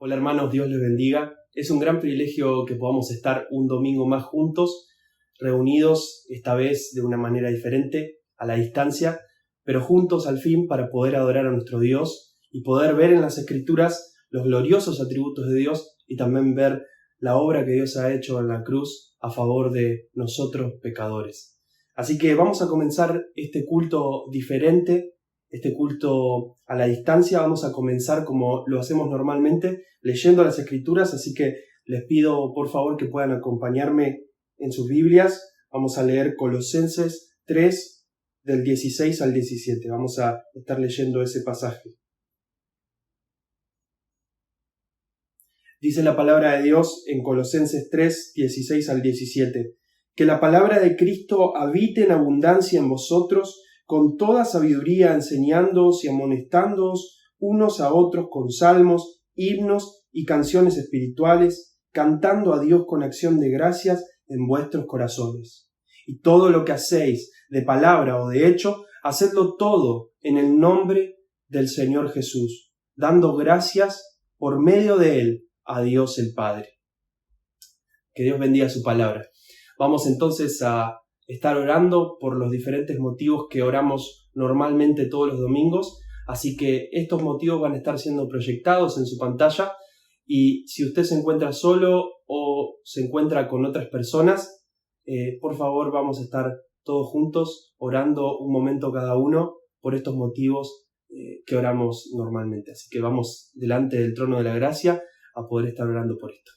Hola hermanos, Dios les bendiga. Es un gran privilegio que podamos estar un domingo más juntos, reunidos esta vez de una manera diferente, a la distancia, pero juntos al fin para poder adorar a nuestro Dios y poder ver en las Escrituras los gloriosos atributos de Dios y también ver la obra que Dios ha hecho en la cruz a favor de nosotros pecadores. Así que vamos a comenzar este culto diferente, este culto a la distancia. Vamos a comenzar como lo hacemos normalmente, leyendo las Escrituras, así que les pido por favor que puedan acompañarme en sus Biblias. Vamos a leer Colosenses 3, del 16 al 17. Vamos a estar leyendo ese pasaje. Dice la palabra de Dios en Colosenses 3, 16 al 17. Que la palabra de Cristo habite en abundancia en vosotros, con toda sabiduría enseñándoos y amonestándoos unos a otros con salmos, himnos y canciones espirituales, cantando a Dios con acción de gracias en vuestros corazones. Y todo lo que hacéis, de palabra o de hecho, hacedlo todo en el nombre del Señor Jesús, dando gracias por medio de Él a Dios el Padre. Que Dios bendiga su palabra. Vamos entonces a estar orando por los diferentes motivos que oramos normalmente todos los domingos, así que estos motivos van a estar siendo proyectados en su pantalla y si usted se encuentra solo o se encuentra con otras personas, por favor vamos a estar todos juntos orando un momento cada uno por estos motivos que oramos normalmente. Así que vamos delante del trono de la gracia a poder estar orando por esto.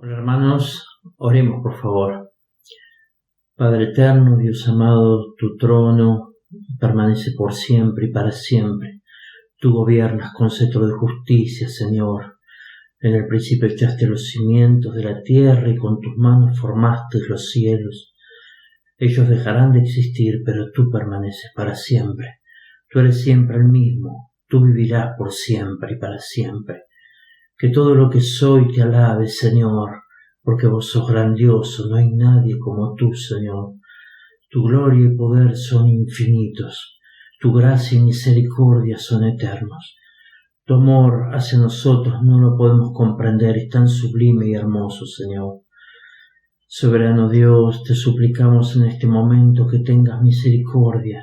Bueno, hermanos, oremos por favor. Padre eterno, Dios amado, tu trono permanece por siempre y para siempre. Tú gobiernas con cetro de justicia, Señor. En el principio echaste los cimientos de la tierra y con tus manos formaste los cielos. Ellos dejarán de existir, pero tú permaneces para siempre. Tú eres siempre el mismo. Tú vivirás por siempre y para siempre. Que todo lo que soy te alabe, Señor, porque vos sos grandioso, no hay nadie como tú, Señor. Tu gloria y poder son infinitos, tu gracia y misericordia son eternos. Tu amor hacia nosotros no lo podemos comprender, es tan sublime y hermoso, Señor. Soberano Dios, te suplicamos en este momento que tengas misericordia,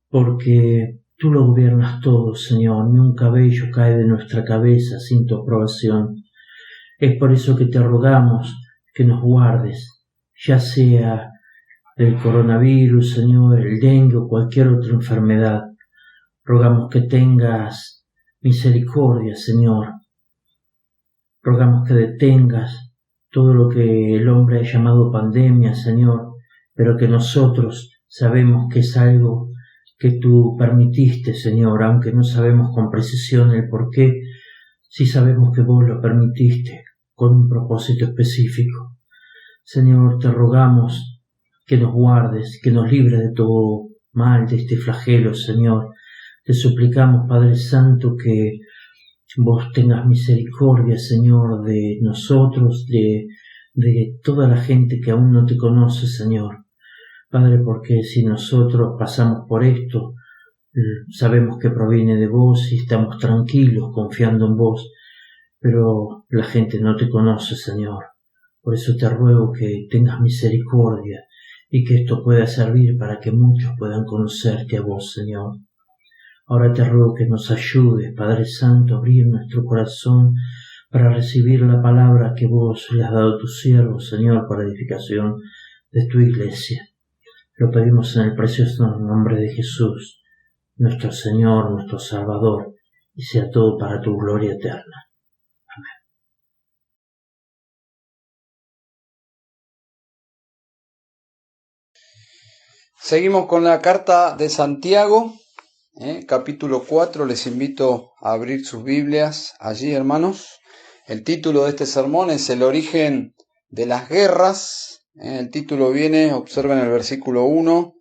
porque tú lo gobiernas todo, Señor, ni un cabello cae de nuestra cabeza sin tu aprobación. Es por eso que te rogamos que nos guardes, ya sea del coronavirus, Señor, el dengue o cualquier otra enfermedad. Rogamos que tengas misericordia, Señor. Rogamos que detengas todo lo que el hombre ha llamado pandemia, Señor, pero que nosotros sabemos que es algo que tú permitiste, Señor, aunque no sabemos con precisión el por qué, sí sabemos que vos lo permitiste con un propósito específico. Señor, te rogamos que nos guardes, que nos libres de todo mal, de este flagelo, Señor. Te suplicamos, Padre Santo, que vos tengas misericordia, Señor, de nosotros, de toda la gente que aún no te conoce, Señor. Padre, porque si nosotros pasamos por esto, sabemos que proviene de vos y estamos tranquilos confiando en vos, pero la gente no te conoce, Señor. Por eso te ruego que tengas misericordia y que esto pueda servir para que muchos puedan conocerte a vos, Señor. Ahora te ruego que nos ayudes, Padre Santo, a abrir nuestro corazón para recibir la palabra que vos le has dado a tu siervo, Señor, para edificación de tu iglesia. Lo pedimos en el precioso nombre de Jesús, nuestro Señor, nuestro Salvador, y sea todo para tu gloria eterna. Amén. Seguimos con la carta de Santiago, capítulo 4. Les invito a abrir sus Biblias allí, hermanos. El título de este sermón es El origen de las guerras. El título viene, observen el versículo 1,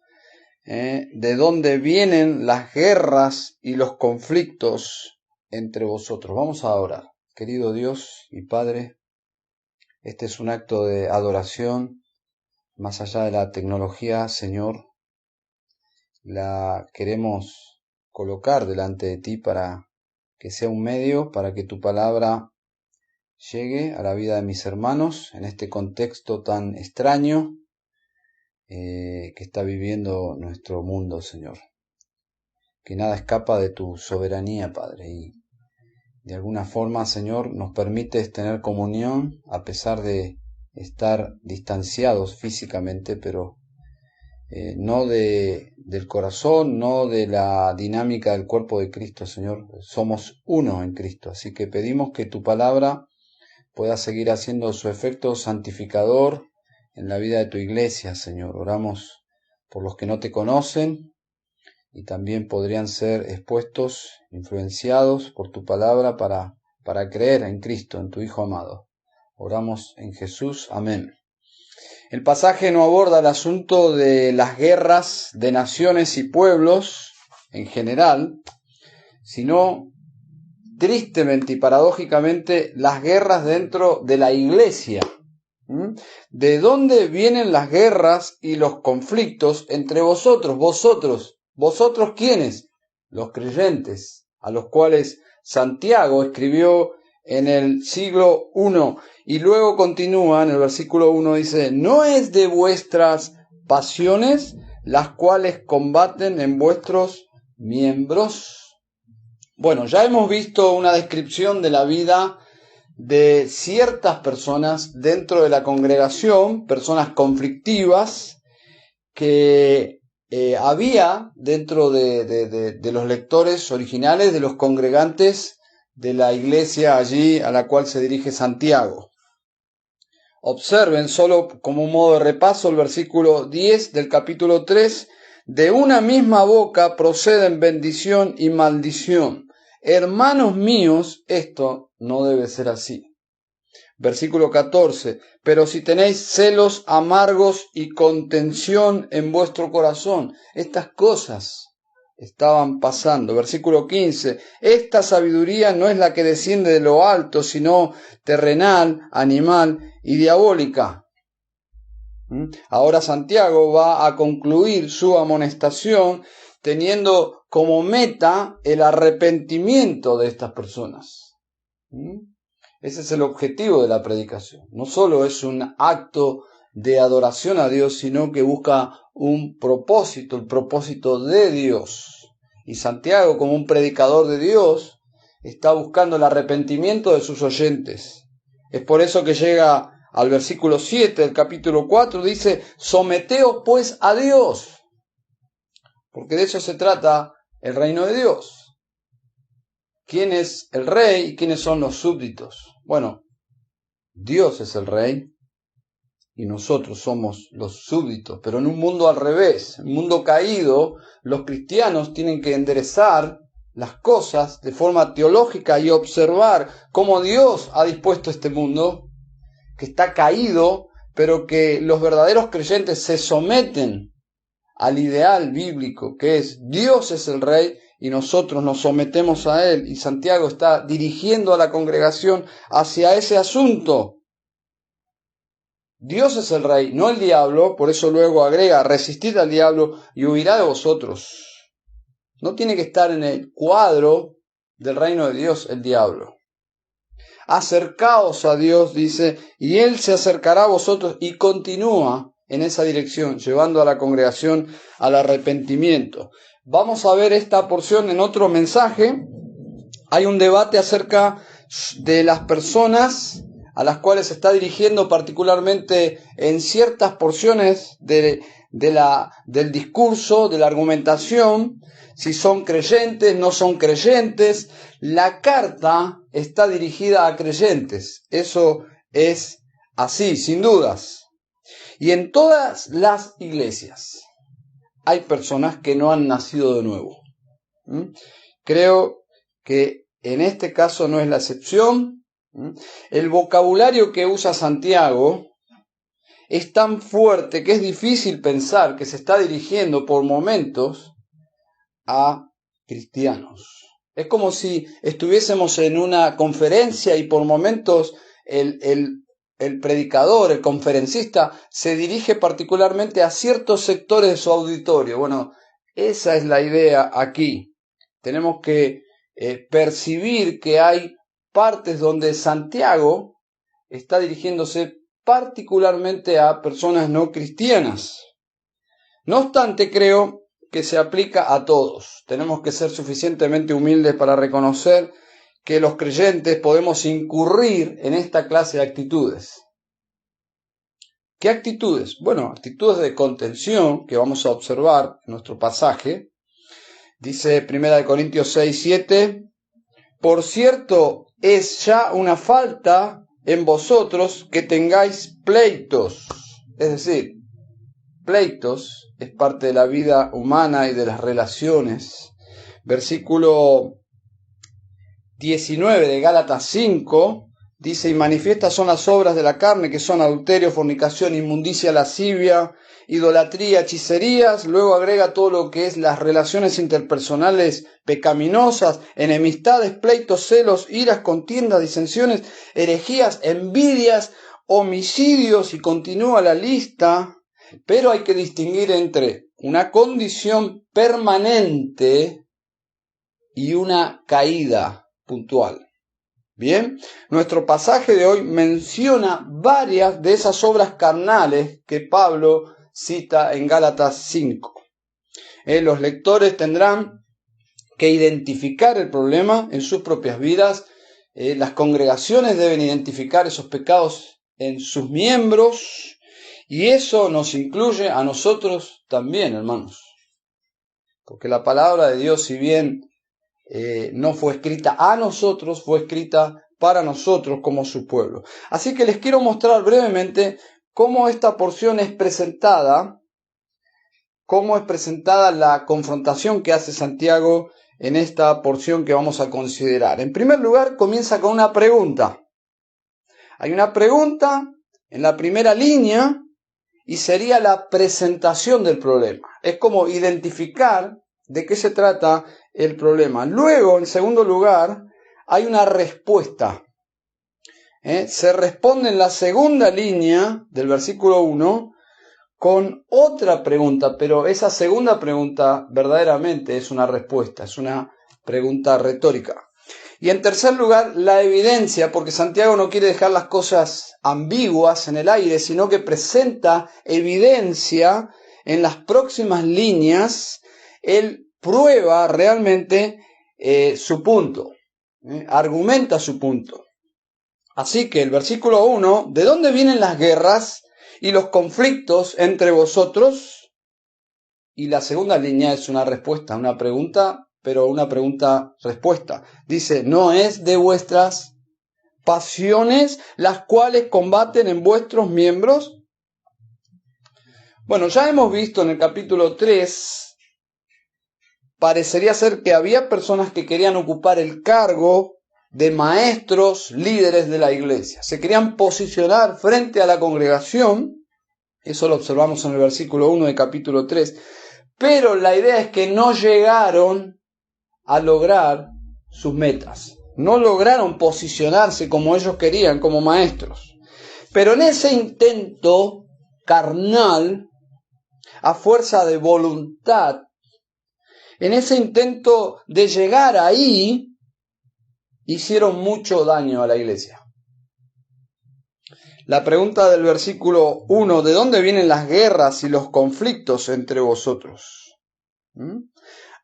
¿de dónde vienen las guerras y los conflictos entre vosotros? Vamos a orar. Querido Dios y Padre, este es un acto de adoración, más allá de la tecnología, Señor. La queremos colocar delante de ti para que sea un medio para que tu palabra llegue a la vida de mis hermanos en este contexto tan extraño que está viviendo nuestro mundo, Señor. Que nada escapa de tu soberanía, Padre, y de alguna forma, Señor, nos permites tener comunión a pesar de estar distanciados físicamente, pero no del corazón, no de la dinámica del cuerpo de Cristo, Señor. Somos uno en Cristo, así que pedimos que tu palabra pueda seguir haciendo su efecto santificador en la vida de tu iglesia, Señor. Oramos por los que no te conocen y también podrían ser expuestos, influenciados por tu palabra para creer en Cristo, en tu Hijo amado. Oramos en Jesús. Amén. El pasaje no aborda el asunto de las guerras de naciones y pueblos en general, sino tristemente y paradójicamente las guerras dentro de la iglesia. ¿De dónde vienen las guerras y los conflictos entre vosotros? ¿Vosotros quiénes? Los creyentes, a los cuales Santiago escribió en el siglo I. Y luego continúa en el versículo 1, dice, ¿no es de vuestras pasiones las cuales combaten en vuestros miembros? Bueno, ya hemos visto una descripción de la vida de ciertas personas dentro de la congregación, personas conflictivas, que había dentro de los lectores originales, de los congregantes de la iglesia allí a la cual se dirige Santiago. Observen, solo como un modo de repaso, el versículo 10 del capítulo 3. De una misma boca proceden bendición y maldición. Hermanos míos, esto no debe ser así. Versículo 14. Pero si tenéis celos amargos y contención en vuestro corazón, estas cosas estaban pasando. Versículo 15. Esta sabiduría no es la que desciende de lo alto, sino terrenal, animal y diabólica. Ahora Santiago va a concluir su amonestación teniendo como meta el arrepentimiento de estas personas. Ese es el objetivo de la predicación. No solo es un acto de adoración a Dios, sino que busca un propósito, el propósito de Dios. Y Santiago, como un predicador de Dios, está buscando el arrepentimiento de sus oyentes. Es por eso que llega al versículo 7 del capítulo 4, dice: someteos pues a Dios, porque de eso se trata el reino de Dios. ¿Quién es el rey y quiénes son los súbditos? Bueno, Dios es el rey y nosotros somos los súbditos, pero en un mundo al revés, en un mundo caído, los cristianos tienen que enderezar las cosas de forma teológica y observar cómo Dios ha dispuesto este mundo, que está caído, pero que los verdaderos creyentes se someten al ideal bíblico, que es Dios es el rey y nosotros nos sometemos a Él. Y Santiago está dirigiendo a la congregación hacia ese asunto. Dios es el rey, no el diablo, por eso luego agrega: resistid al diablo y huirá de vosotros. No tiene que estar en el cuadro del reino de Dios el diablo. Acercaos a Dios, dice, y Él se acercará a vosotros, y continúa en esa dirección, llevando a la congregación al arrepentimiento. Vamos a ver esta porción en otro mensaje. Hay un debate acerca de las personas a las cuales se está dirigiendo particularmente en ciertas porciones del discurso, de la argumentación, si son creyentes, no son creyentes. La carta está dirigida a creyentes, eso es así, sin dudas. Y en todas las iglesias hay personas que no han nacido de nuevo. Creo que en este caso no es la excepción. El vocabulario que usa Santiago es tan fuerte que es difícil pensar que se está dirigiendo por momentos a cristianos. Es como si estuviésemos en una conferencia y por momentos el predicador, el conferencista, se dirige particularmente a ciertos sectores de su auditorio. Bueno, esa es la idea aquí. Tenemos que percibir que hay partes donde Santiago está dirigiéndose particularmente a personas no cristianas. No obstante, creo que se aplica a todos. Tenemos que ser suficientemente humildes para reconocer que los creyentes podemos incurrir en esta clase de actitudes. ¿Qué actitudes? Bueno, actitudes de contención que vamos a observar en nuestro pasaje. Dice 1 Corintios 6:7: por cierto, es ya una falta en vosotros que tengáis pleitos. Es decir, pleitos es parte de la vida humana y de las relaciones. Versículo 19 de Gálatas 5 dice: y manifiestas son las obras de la carne, que son adulterio, fornicación, inmundicia, lascivia, idolatría, hechicerías. Luego agrega todo lo que es las relaciones interpersonales pecaminosas: enemistades, pleitos, celos, iras, contiendas, disensiones, herejías, envidias, homicidios, y continúa la lista. Pero hay que distinguir entre una condición permanente y una caída puntual. Bien, nuestro pasaje de hoy menciona varias de esas obras carnales que Pablo cita en Gálatas 5. Los lectores tendrán que identificar el problema en sus propias vidas. Las congregaciones deben identificar esos pecados en sus miembros, y eso nos incluye a nosotros también, hermanos. Porque la palabra de Dios, si bien no fue escrita a nosotros, fue escrita para nosotros como su pueblo. Así que les quiero mostrar brevemente cómo esta porción es presentada, cómo es presentada la confrontación que hace Santiago en esta porción que vamos a considerar. En primer lugar, comienza con una pregunta. Hay una pregunta en la primera línea y sería la presentación del problema. Es como identificar de qué se trata el problema. Luego, en segundo lugar, hay una respuesta. Se responde en la segunda línea del versículo 1 con otra pregunta, pero esa segunda pregunta verdaderamente es una respuesta, es una pregunta retórica. Y en tercer lugar, la evidencia, porque Santiago no quiere dejar las cosas ambiguas en el aire, sino que presenta evidencia en las próximas líneas. Él prueba realmente su punto, argumenta su punto. Así que el versículo 1, ¿de dónde vienen las guerras y los conflictos entre vosotros? Y la segunda línea es una respuesta, una pregunta, pero una pregunta-respuesta. Dice, ¿no es de vuestras pasiones las cuales combaten en vuestros miembros? Bueno, ya hemos visto en el capítulo 3, parecería ser que había personas que querían ocupar el cargo de maestros, líderes de la iglesia. Se querían posicionar frente a la congregación. Eso lo observamos en el versículo 1 del capítulo 3. Pero la idea es que no llegaron a lograr sus metas. No lograron posicionarse como ellos querían, como maestros. Pero en ese intento carnal, a fuerza de voluntad, en ese intento de llegar ahí, hicieron mucho daño a la iglesia. La pregunta del versículo 1, ¿de dónde vienen las guerras y los conflictos entre vosotros?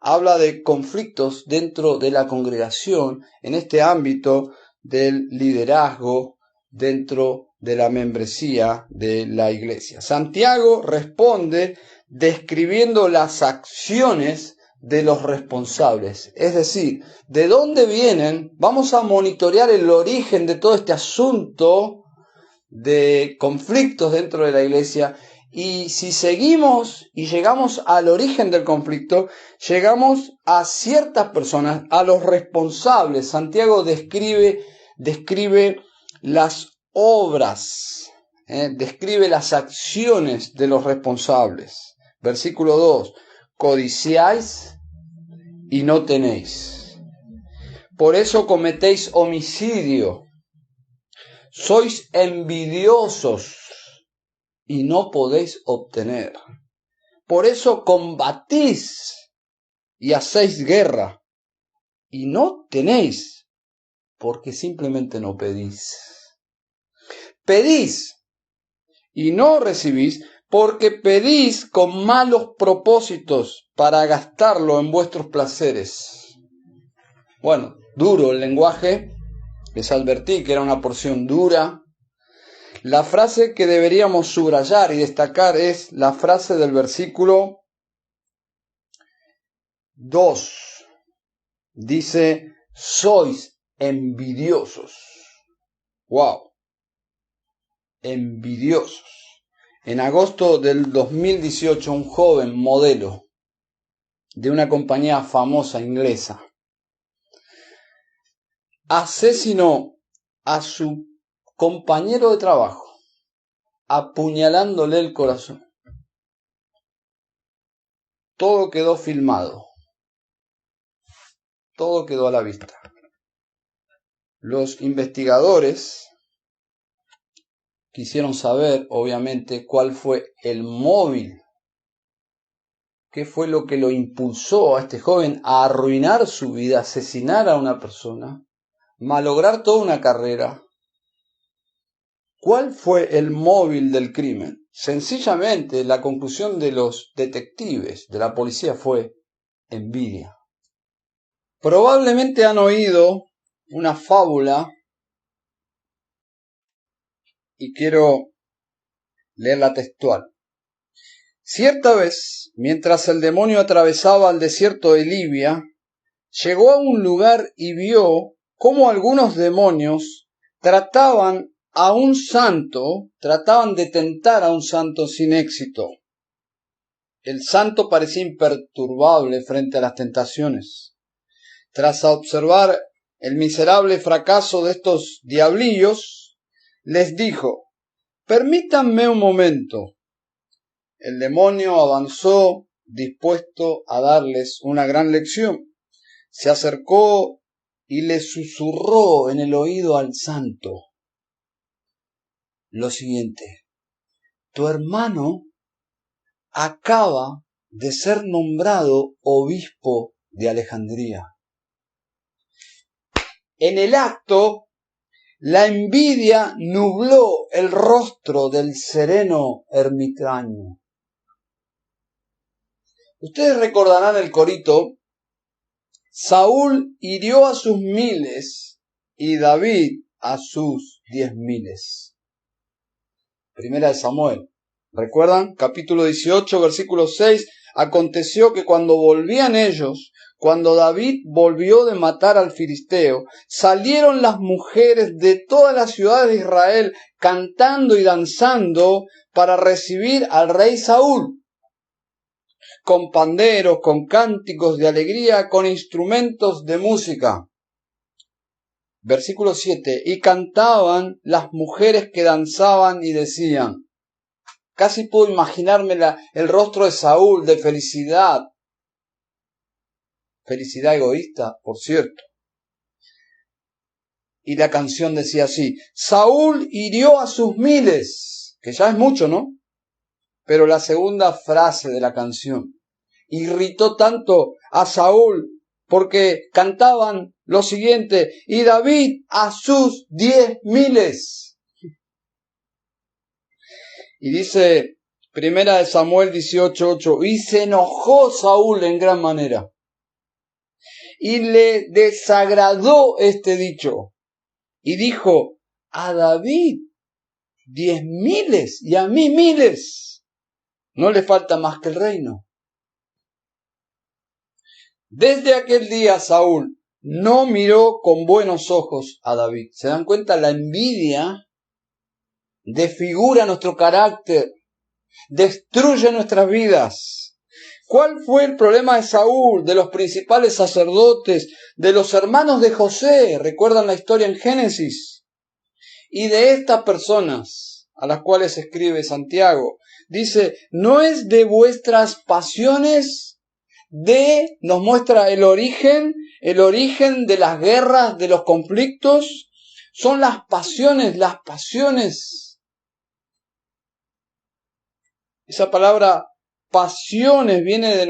Habla de conflictos dentro de la congregación, en este ámbito del liderazgo, dentro de la membresía de la iglesia. Santiago responde describiendo las acciones de los responsables, es decir, ¿de dónde vienen? Vamos a monitorear el origen de todo este asunto de conflictos dentro de la iglesia, y si seguimos y llegamos al origen del conflicto, llegamos a ciertas personas, a los responsables. Santiago describe las obras, describe las acciones de los responsables. Versículo 2, codiciáis y no tenéis. Por eso cometéis homicidio. Sois envidiosos y no podéis obtener. Por eso combatís y hacéis guerra y no tenéis, porque simplemente no pedís. Pedís y no recibís, porque pedís con malos propósitos para gastarlo en vuestros placeres. Bueno, duro el lenguaje. Les advertí que era una porción dura. La frase que deberíamos subrayar y destacar es la frase del versículo 2. Dice, sois envidiosos. ¡Wow! Envidiosos. En agosto del 2018, un joven modelo de una compañía famosa inglesa asesinó a su compañero de trabajo, apuñalándole el corazón. Todo quedó filmado. Todo quedó a la vista. Los investigadores quisieron saber, obviamente, cuál fue el móvil. ¿Qué fue lo que lo impulsó a este joven a arruinar su vida, asesinar a una persona, malograr toda una carrera? ¿Cuál fue el móvil del crimen? Sencillamente, la conclusión de los detectives, de la policía, fue envidia. Probablemente han oído una fábula, y quiero leerla textual. Cierta vez, mientras el demonio atravesaba el desierto de Libia, llegó a un lugar y vio cómo algunos demonios trataban de tentar a un santo sin éxito. El santo parecía imperturbable frente a las tentaciones. Tras observar el miserable fracaso de estos diablillos, les dijo: «Permítanme un momento». El demonio avanzó, dispuesto a darles una gran lección. Se acercó y le susurró en el oído al santo lo siguiente: «Tu hermano acaba de ser nombrado obispo de Alejandría». En el acto, la envidia nubló el rostro del sereno ermitaño. Ustedes recordarán el corito: Saúl hirió a sus 1000 y David a sus 10.000. Primera de Samuel. ¿Recuerdan? Capítulo 18, versículo 6. Aconteció que cuando David volvió de matar al filisteo, salieron las mujeres de todas las ciudades de Israel cantando y danzando para recibir al rey Saúl, con panderos, con cánticos de alegría, con instrumentos de música. Versículo 7. Y cantaban las mujeres que danzaban y decían. Casi puedo imaginarme el rostro de Saúl de felicidad. Felicidad egoísta, por cierto. Y la canción decía así: Saúl hirió a sus 1000, que ya es mucho, ¿no? Pero la segunda frase de la canción irritó tanto a Saúl, porque cantaban lo siguiente: y David a sus 10.000. Y dice Primera de Samuel 18:8, y se enojó Saúl en gran manera, y le desagradó este dicho, y dijo: a David 10.000 y a mí 1000, no le falta más que el reino. Desde aquel día Saúl no miró con buenos ojos a David. ¿Se dan cuenta? La envidia desfigura nuestro carácter, destruye nuestras vidas. ¿Cuál fue el problema de Saúl, de los principales sacerdotes, de los hermanos de José? ¿Recuerdan la historia en Génesis? Y de estas personas a las cuales escribe Santiago. Dice: no es de vuestras pasiones nos muestra el origen de las guerras, de los conflictos. Son las pasiones. Esa palabra pasiones viene de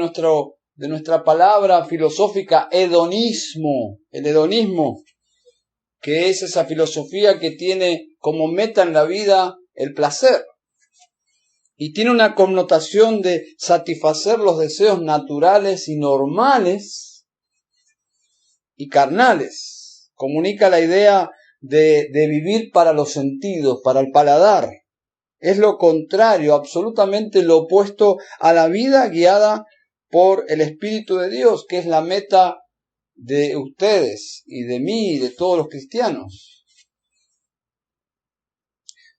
nuestra palabra filosófica hedonismo. El hedonismo, que es esa filosofía que tiene como meta en la vida el placer. Y tiene una connotación de satisfacer los deseos naturales y normales y carnales. Comunica la idea de vivir para los sentidos, para el paladar. Es lo contrario, absolutamente lo opuesto a la vida guiada por el Espíritu de Dios, que es la meta de ustedes y de mí y de todos los cristianos.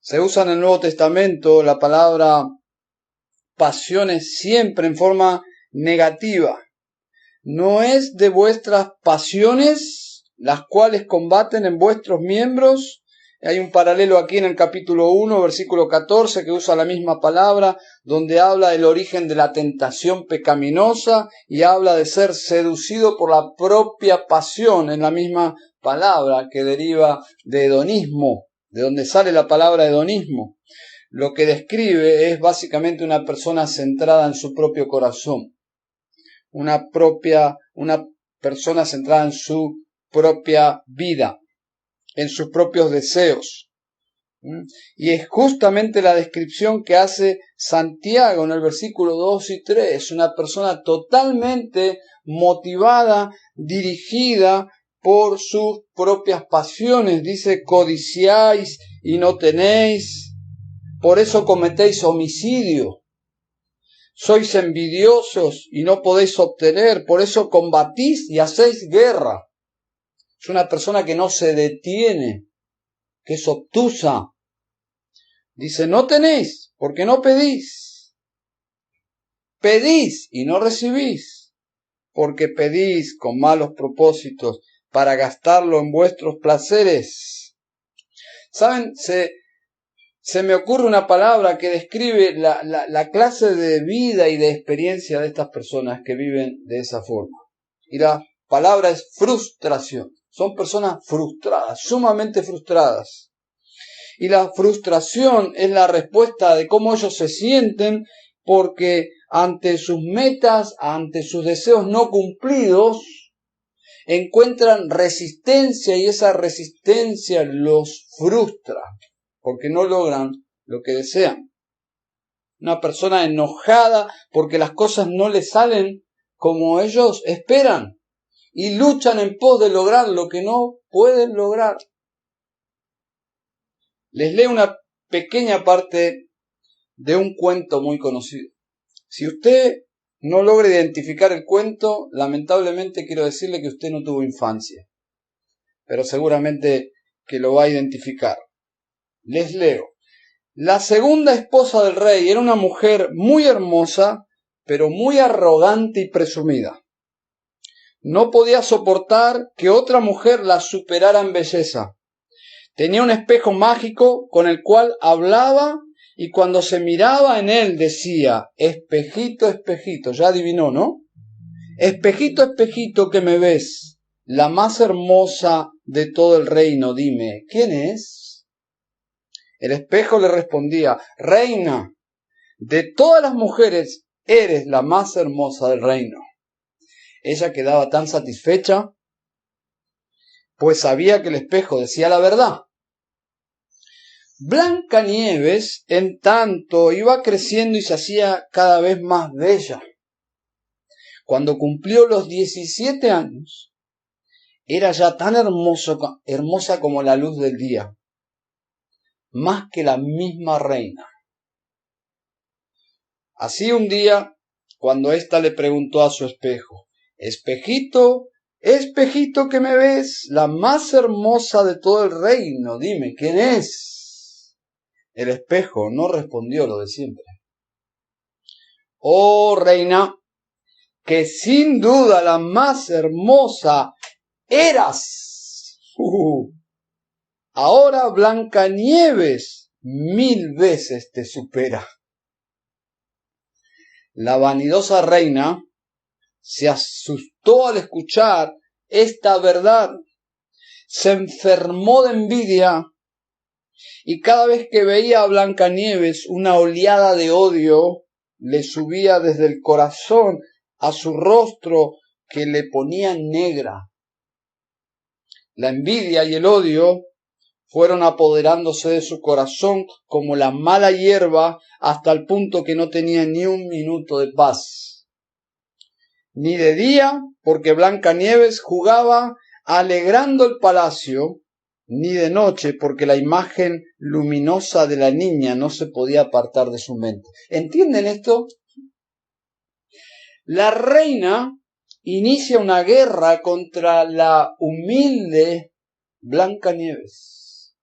Se usa en el Nuevo Testamento la palabra pasiones siempre en forma negativa. No es de vuestras pasiones las cuales combaten en vuestros miembros. Hay un paralelo aquí en el capítulo 1, versículo 14, que usa la misma palabra, donde habla del origen de la tentación pecaminosa y habla de ser seducido por la propia pasión, en la misma palabra que deriva de hedonismo, de donde sale la palabra hedonismo. Lo que describe es básicamente una persona centrada en su propio corazón, una persona centrada en su propia vida, en sus propios deseos. Y es justamente la descripción que hace Santiago en el versículo 2 y 3, una persona totalmente motivada, dirigida por sus propias pasiones. Dice: codiciáis y no tenéis, por eso cometéis homicidio. Sois envidiosos y no podéis obtener, por eso combatís y hacéis guerra. Es una persona que no se detiene, que es obtusa. Dice, no tenéis, porque no pedís. Pedís y no recibís, porque pedís con malos propósitos para gastarlo en vuestros placeres. ¿Saben? Se me ocurre una palabra que describe la clase de vida y de experiencia de estas personas que viven de esa forma. Y la palabra es frustración. Son personas frustradas, sumamente frustradas. Y la frustración es la respuesta de cómo ellos se sienten porque ante sus metas, ante sus deseos no cumplidos, encuentran resistencia y esa resistencia los frustra porque no logran lo que desean. Una persona enojada porque las cosas no le salen como ellos esperan y luchan en pos de lograr lo que no pueden lograr. Les leo una pequeña parte de un cuento muy conocido. Si usted no logra identificar el cuento, lamentablemente quiero decirle que usted no tuvo infancia, pero seguramente que lo va a identificar. Les leo. La segunda esposa del rey era una mujer muy hermosa, pero muy arrogante y presumida. No podía soportar que otra mujer la superara en belleza. Tenía un espejo mágico con el cual hablaba y cuando se miraba en él decía, espejito, espejito, ya adivinó, ¿no? Espejito, espejito que me ves, la más hermosa de todo el reino, dime, ¿quién es? El espejo le respondía, reina, de todas las mujeres eres la más hermosa del reino. Ella quedaba tan satisfecha, pues sabía que el espejo decía la verdad. Blancanieves, en tanto, iba creciendo y se hacía cada vez más bella. Cuando cumplió los 17 años, era ya tan hermosa como la luz del día, más que la misma reina. Así un día, cuando ésta le preguntó a su espejo, espejito, espejito que me ves, la más hermosa de todo el reino, dime, ¿quién es? El espejo no respondió lo de siempre. Oh, reina, que sin duda la más hermosa eras. Ahora Blancanieves 1000 veces te supera. La vanidosa reina se asustó al escuchar esta verdad, se enfermó de envidia y cada vez que veía a Blancanieves una oleada de odio le subía desde el corazón a su rostro que le ponía negra. La envidia y el odio fueron apoderándose de su corazón como la mala hierba hasta el punto que no tenía ni un minuto de paz. Ni de día, porque Blancanieves jugaba alegrando el palacio, ni de noche, porque la imagen luminosa de la niña no se podía apartar de su mente. ¿Entienden esto? La reina inicia una guerra contra la humilde Blancanieves.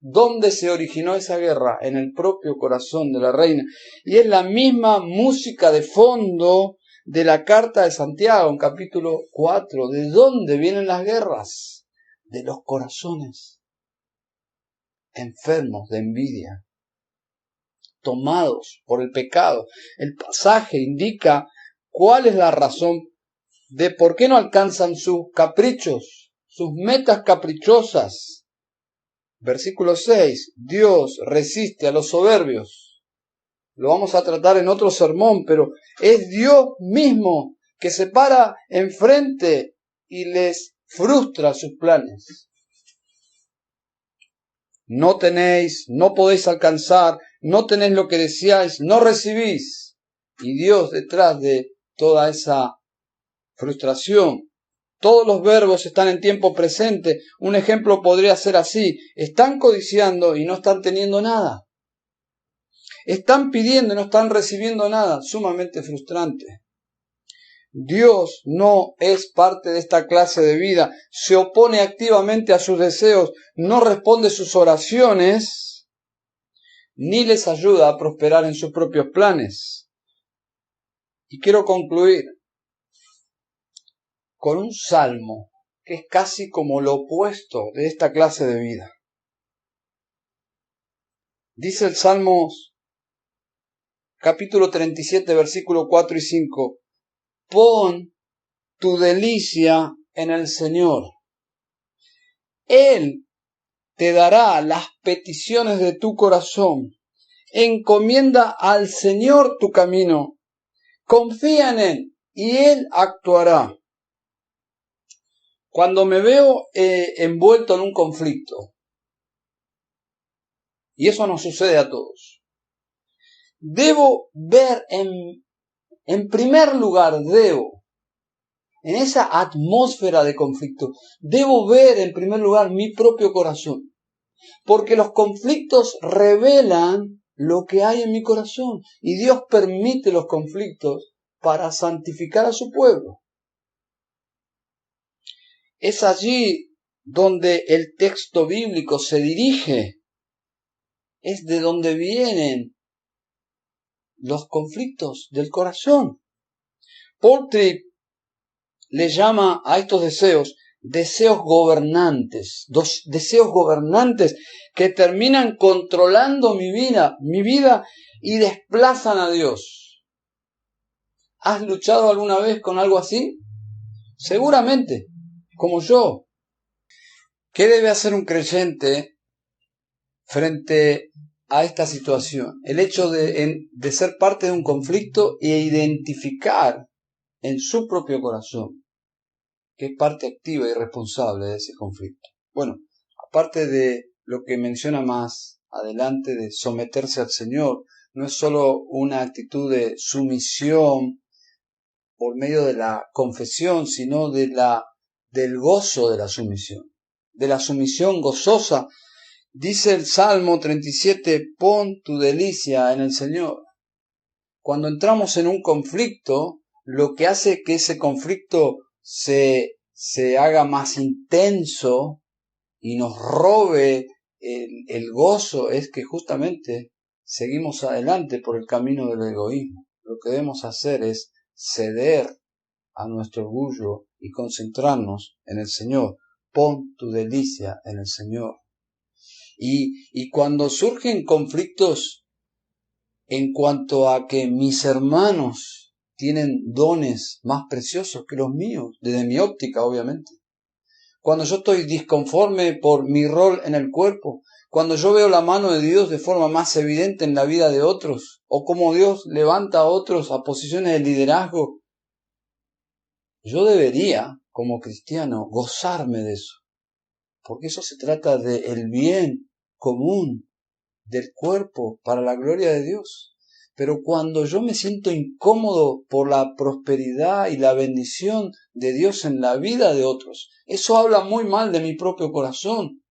¿Dónde se originó esa guerra? En el propio corazón de la reina. Y es la misma música de fondo de la carta de Santiago, en capítulo 4. ¿De dónde vienen las guerras? De los corazones enfermos de envidia, tomados por el pecado. El pasaje indica cuál es la razón de por qué no alcanzan sus caprichos, sus metas caprichosas. Versículo 6. Dios resiste a los soberbios. Lo vamos a tratar en otro sermón, pero es Dios mismo que se para enfrente y les frustra sus planes. No tenéis, no podéis alcanzar, no tenéis lo que deseáis, no recibís. Y Dios detrás de toda esa frustración. Todos los verbos están en tiempo presente. Un ejemplo podría ser así. Están codiciando y no están teniendo nada. Están pidiendo y no están recibiendo nada. Sumamente frustrante. Dios no es parte de esta clase de vida, se opone activamente a sus deseos, no responde sus oraciones, ni les ayuda a prosperar en sus propios planes. Y quiero concluir con un salmo que es casi como lo opuesto de esta clase de vida. Dice el Salmos capítulo 37, versículo 4 y 5, pon tu delicia en el Señor. Él te dará las peticiones de tu corazón. Encomienda al Señor tu camino. Confía en Él y Él actuará. Cuando me veo envuelto en un conflicto, y eso nos sucede a todos, debo ver en primer lugar, en esa atmósfera de conflicto, debo ver en primer lugar mi propio corazón. Porque los conflictos revelan lo que hay en mi corazón. Y Dios permite los conflictos para santificar a su pueblo. Es allí donde el texto bíblico se dirige. Es de donde vienen los conflictos del corazón. Paul Tripp le llama a estos deseos deseos gobernantes que terminan controlando mi vida y desplazan a Dios. ¿Has luchado alguna vez con algo así? Seguramente, como yo. ¿Qué debe hacer un creyente frente a esta situación? El hecho de ser parte de un conflicto e identificar en su propio corazón que es parte activa y responsable de ese conflicto. Bueno, aparte de lo que menciona más adelante de someterse al Señor, no es solo una actitud de sumisión por medio de la confesión, sino del gozo de la sumisión gozosa. Dice el Salmo 37, pon tu delicia en el Señor. Cuando entramos en un conflicto, lo que hace que ese conflicto se haga más intenso y nos robe el gozo es que justamente seguimos adelante por el camino del egoísmo. Lo que debemos hacer es ceder a nuestro orgullo y concentrarnos en el Señor. Pon tu delicia en el Señor. Y cuando surgen conflictos en cuanto a que mis hermanos tienen dones más preciosos que los míos, desde mi óptica, obviamente. Cuando yo estoy disconforme por mi rol en el cuerpo, cuando yo veo la mano de Dios de forma más evidente en la vida de otros, o cómo Dios levanta a otros a posiciones de liderazgo, yo debería, como cristiano, gozarme de eso. Porque eso se trata del bien común del cuerpo para la gloria de Dios. Pero cuando yo me siento incómodo por la prosperidad y la bendición de Dios en la vida de otros, eso habla muy mal de mi propio corazón.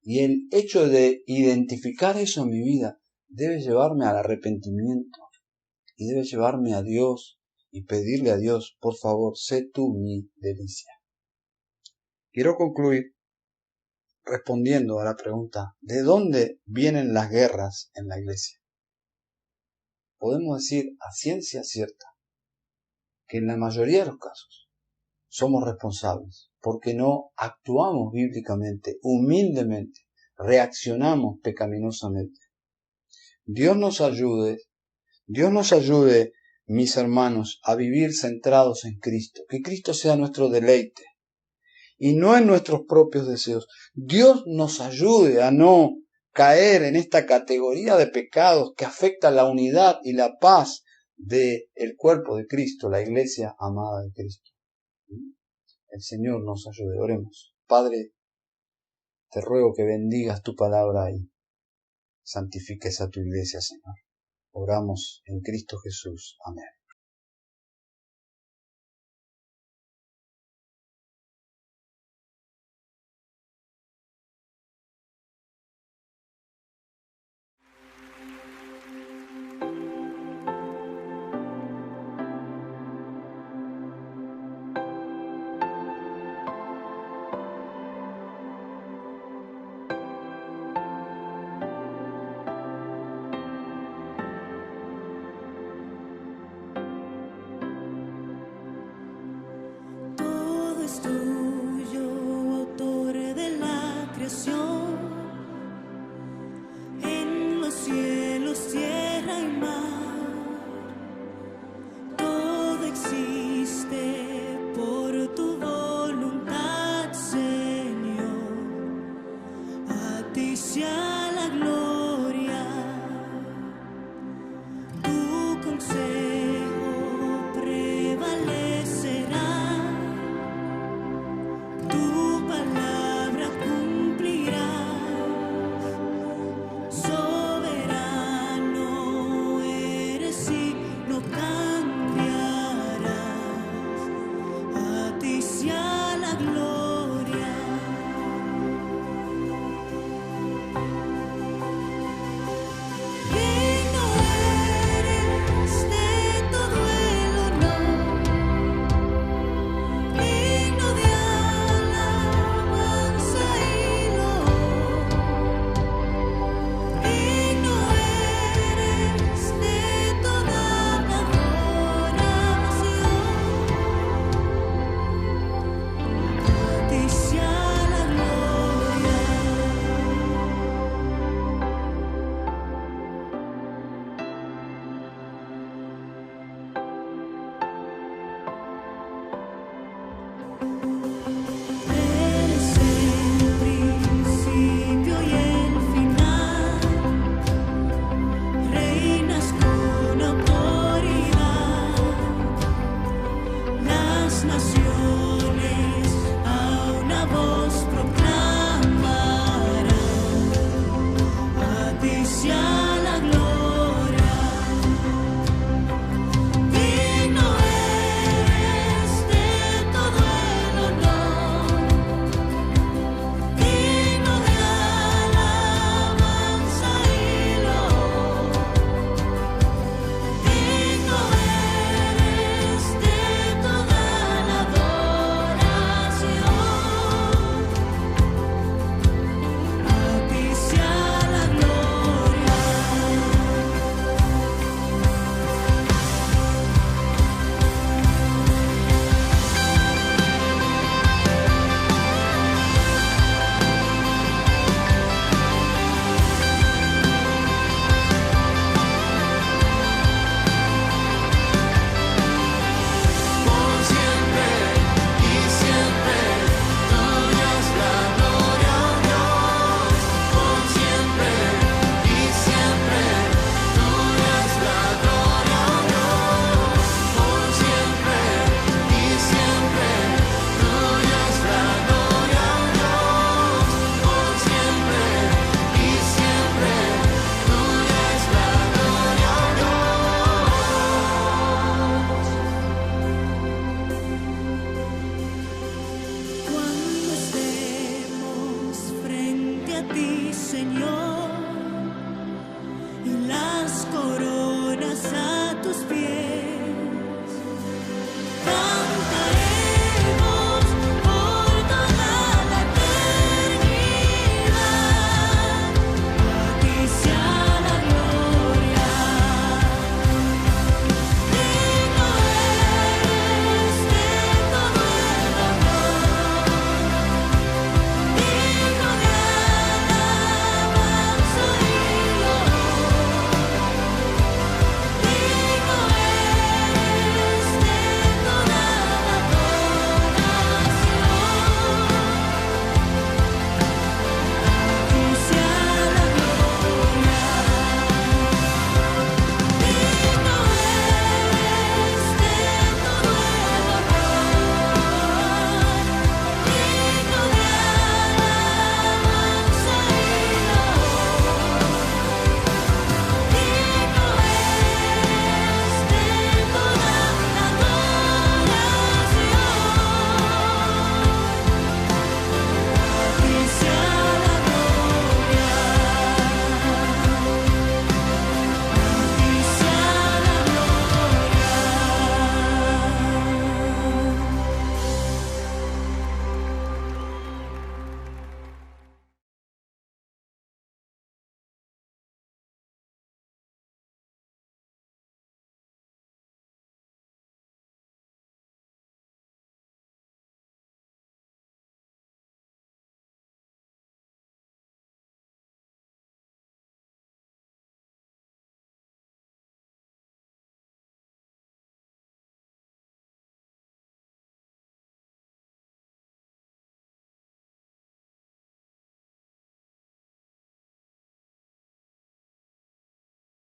Y el hecho de identificar eso en mi vida debe llevarme al arrepentimiento y debe llevarme a Dios y pedirle a Dios, por favor, sé tú mi delicia. Quiero concluir respondiendo a la pregunta, ¿de dónde vienen las guerras en la iglesia? Podemos decir a ciencia cierta que en la mayoría de los casos somos responsables porque no actuamos bíblicamente, humildemente, reaccionamos pecaminosamente. Dios nos ayude, mis hermanos, a vivir centrados en Cristo, que Cristo sea nuestro deleite y no en nuestros propios deseos. Dios nos ayude a no caer en esta categoría de pecados que afecta la unidad y la paz del cuerpo de Cristo, la iglesia amada de Cristo. El Señor nos ayude. Oremos. Padre, te ruego que bendigas tu palabra y santifiques a tu iglesia, Señor. Oramos en Cristo Jesús. Amén.